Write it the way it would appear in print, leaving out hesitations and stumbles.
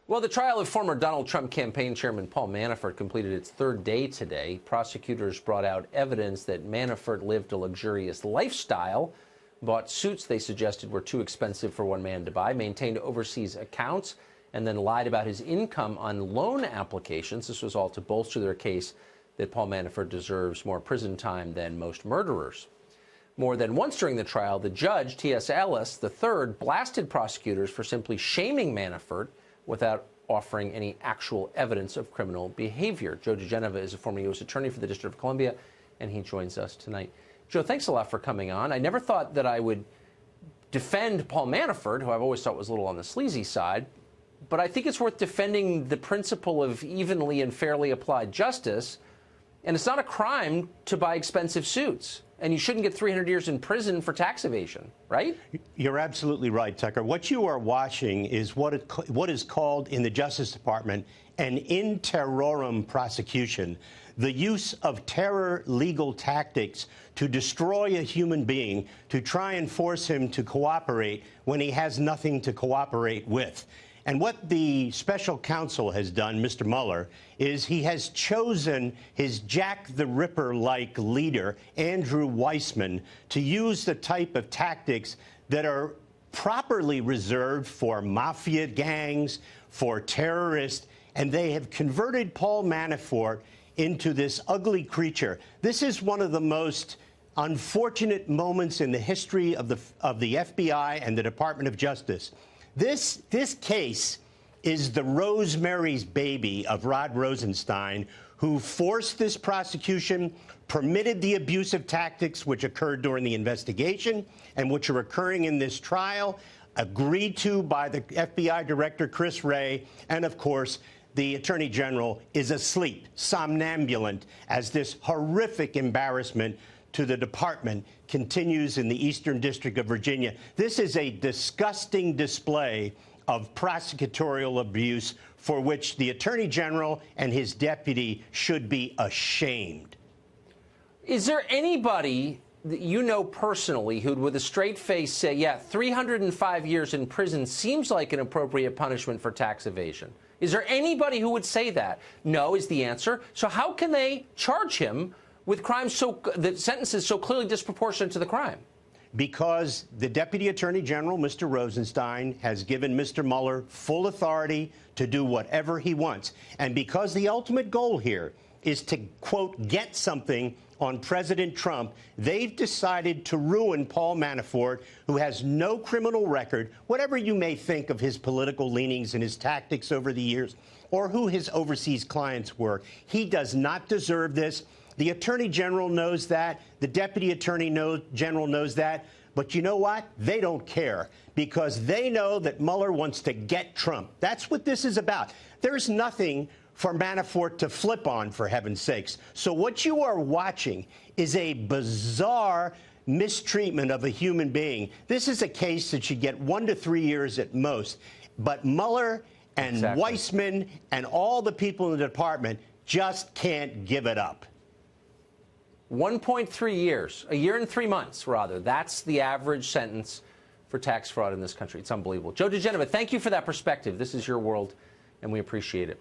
Well, the trial of former Donald Trump campaign chairman Paul Manafort completed its third day today. Prosecutors brought out evidence that Manafort lived a luxurious lifestyle, bought suits they suggested were too expensive for one man to buy, maintained overseas accounts, and then lied about his income on loan applications. This was all to bolster their case that Paul Manafort deserves more prison time than most murderers. More than once during the trial, the judge, T.S. Ellis III, blasted prosecutors for simply shaming Manafort without offering any actual evidence of criminal behavior. Joe DiGenova is a former U.S. attorney for the District of Columbia, and he joins us tonight. Joe, thanks a lot for coming on. I never thought that I would defend Paul Manafort, who I've always thought was a little on the sleazy side, but I think it's worth defending the principle of evenly and fairly applied justice. And it's not a crime to buy expensive suits. And you shouldn't get 300 years in prison for tax evasion, right? You're absolutely right, Tucker. What you are watching is what is called in the Justice Department an in terrorem prosecution, the use of terror legal tactics to destroy a human being, to try and force him to cooperate when he has nothing to cooperate with. And what the special counsel has done, Mr. Mueller, is he has chosen his Jack the Ripper-like leader, Andrew Weissman, to use the type of tactics that are properly reserved for mafia gangs, for terrorists, and they have converted Paul Manafort into this ugly creature. This is one of the most unfortunate moments in the history of the FBI and the Department of Justice. This case is the Rosemary's Baby of Rod Rosenstein, who forced this prosecution, permitted the abusive tactics which occurred during the investigation and which are occurring in this trial, agreed to by the FBI Director Chris Wray, and, of course, the Attorney General is asleep, somnambulant, as this horrific embarrassment to the department continues in the Eastern District of Virginia. This is a disgusting display of prosecutorial abuse for which the Attorney General and his deputy should be ashamed. Is there anybody that you know personally who'd with a straight face say, yeah, 305 years in prison seems like an appropriate punishment for tax evasion? Is there anybody who would say that? No is the answer. So how can they charge him with crimes the sentences so clearly disproportionate to the crime? Because the Deputy Attorney General, Mr. Rosenstein, has given Mr. Mueller full authority to do whatever he wants. And because the ultimate goal here is to, quote, get something on President Trump, they've decided to ruin Paul Manafort, who has no criminal record, whatever you may think of his political leanings and his tactics over the years, or who his overseas clients were. He does not deserve this. The Attorney General knows that. The Deputy Attorney General knows that. But you know what? They don't care, because they know that Mueller wants to get Trump. That's what this is about. There's nothing for Manafort to flip on, for heaven's sakes. So what you are watching is a bizarre mistreatment of a human being. This is a case that should get 1 to 3 years at most. But Mueller and Weissman and all the people in the department just can't give it up. 1.3 years, a year and 3 months, rather. That's the average sentence for tax fraud in this country. It's unbelievable. Joe DiGenova, thank you for that perspective. This is your world, and we appreciate it.